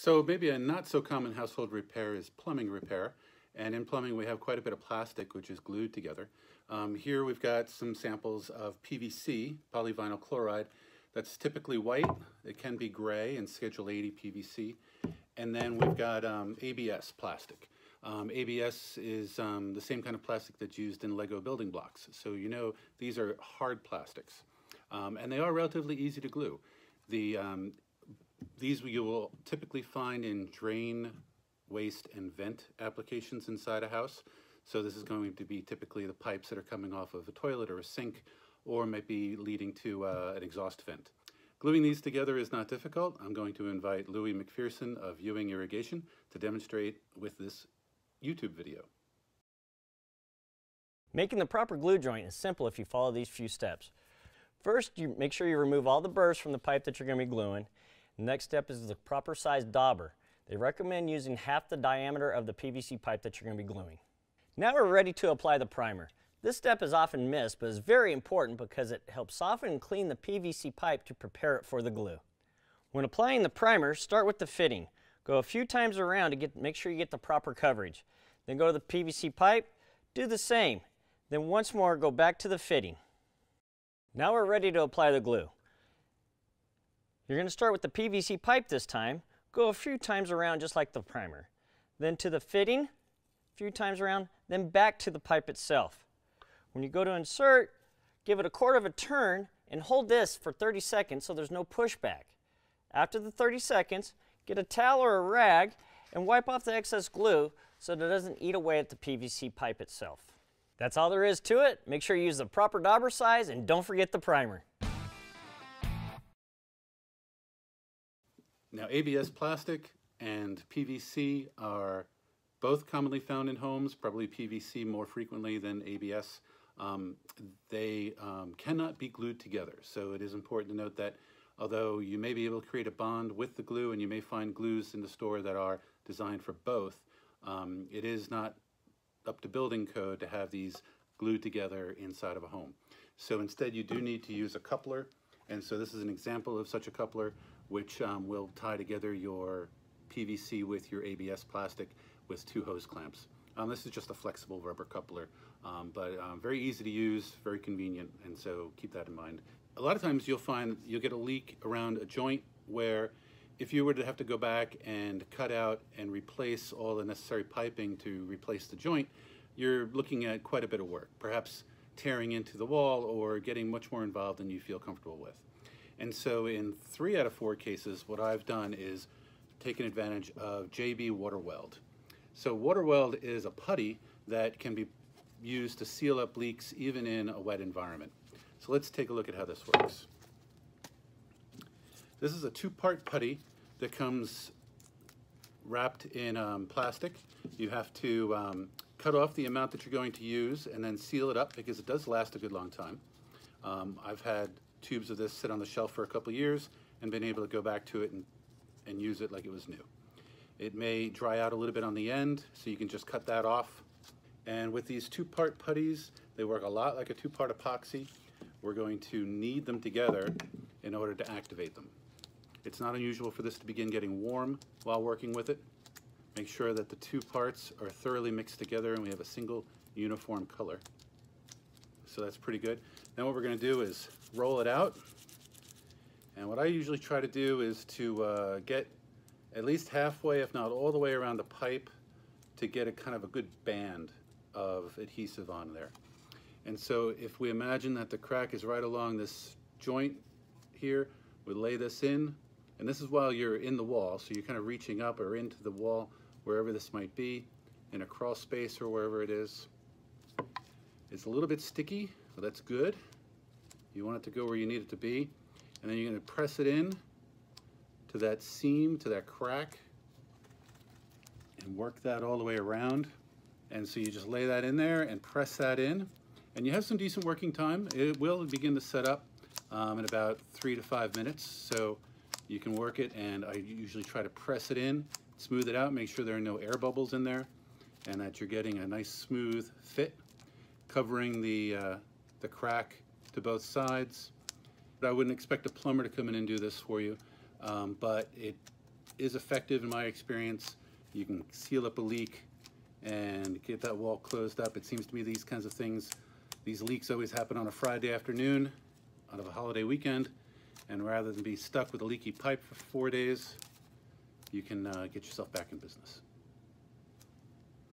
So maybe a not so common household repair is plumbing repair. And in plumbing we have quite a bit of plastic which is glued together. Here we've got some samples of PVC, polyvinyl chloride, that's typically white. It can be gray in Schedule 80 PVC. And then we've got ABS plastic. ABS is the same kind of plastic that's used in Lego building blocks. So you know these are hard plastics. And they are relatively easy to glue. These you will typically find in drain, waste, and vent applications inside a house. So this is going to be typically the pipes that are coming off of a toilet or a sink, or might be leading to an exhaust vent. Gluing these together is not difficult. I'm going to invite Louis McPherson of Ewing Irrigation to demonstrate with this YouTube video. Making the proper glue joint is simple if you follow these few steps. First, you make sure you remove all the burrs from the pipe that you're going to be gluing. The next step is the proper size dauber. They recommend using half the diameter of the PVC pipe that you're going to be gluing. Now we're ready to apply the primer. This step is often missed, but is very important because it helps soften and clean the PVC pipe to prepare it for the glue. When applying the primer, start with the fitting. Go a few times around to make sure you get the proper coverage. Then go to the PVC pipe, do the same. Then once more, go back to the fitting. Now we're ready to apply the glue. You're going to start with the PVC pipe this time. Go a few times around just like the primer. Then to the fitting, a few times around, then back to the pipe itself. When you go to insert, give it a quarter of a turn and hold this for 30 seconds so there's no pushback. After the 30 seconds, get a towel or a rag and wipe off the excess glue so that it doesn't eat away at the PVC pipe itself. That's all there is to it. Make sure you use the proper dauber size and don't forget the primer. Now ABS plastic and PVC are both commonly found in homes, probably PVC more frequently than ABS. They cannot be glued together, so it is important to note that although you may be able to create a bond with the glue, and you may find glues in the store that are designed for both, it is not up to building code to have these glued together inside of a home. So instead you do need to use a coupler, and so this is an example of such a coupler which will tie together your PVC with your ABS plastic with two hose clamps. This is just a flexible rubber coupler, but very easy to use, very convenient, and so keep that in mind. A lot of times you'll find you'll get a leak around a joint where if you were to have to go back and cut out and replace all the necessary piping to replace the joint, you're looking at quite a bit of work, perhaps tearing into the wall or getting much more involved than you feel comfortable with. And so in 3 out of 4 cases, what I've done is taken advantage of JB Weld. So Water Weld is a putty that can be used to seal up leaks even in a wet environment. So let's take a look at how this works. This is a 2-part putty that comes wrapped in plastic. You have to cut off the amount that you're going to use and then seal it up because it does last a good long time. I've had tubes of this sit on the shelf for a couple of years and been able to go back to it and use it like it was new. It may dry out a little bit on the end, so you can just cut that off. And with these 2-part putties, they work a lot like a 2-part epoxy. We're going to knead them together in order to activate them. It's not unusual for this to begin getting warm while working with it. Make sure that the 2 parts are thoroughly mixed together and we have a single uniform color. So that's pretty good. Then what we're going to do is roll it out. And what I usually try to do is to get at least halfway, if not all the way around the pipe, to get a kind of a good band of adhesive on there. And so if we imagine that the crack is right along this joint here, we lay this in, and this is while you're in the wall, so you're kind of reaching up or into the wall, wherever this might be, in a crawl space or wherever it is. It's a little bit sticky, so that's good. You want it to go where you need it to be, and then you're going to press it in to that seam, to that crack, and work that all the way around. And so you just lay that in there and press that in, and you have some decent working time. It will begin to set up in about 3 to 5 minutes, so you can work it, and I usually try to press it in, smooth it out, make sure there are no air bubbles in there, and that you're getting a nice smooth fit, covering the crack to both sides. But I wouldn't expect a plumber to come in and do this for you, but it is effective in my experience. You can seal up a leak and get that wall closed up. It seems to me these kinds of things, these leaks always happen on a Friday afternoon out of a holiday weekend, and rather than be stuck with a leaky pipe for 4 days, you can get yourself back in business.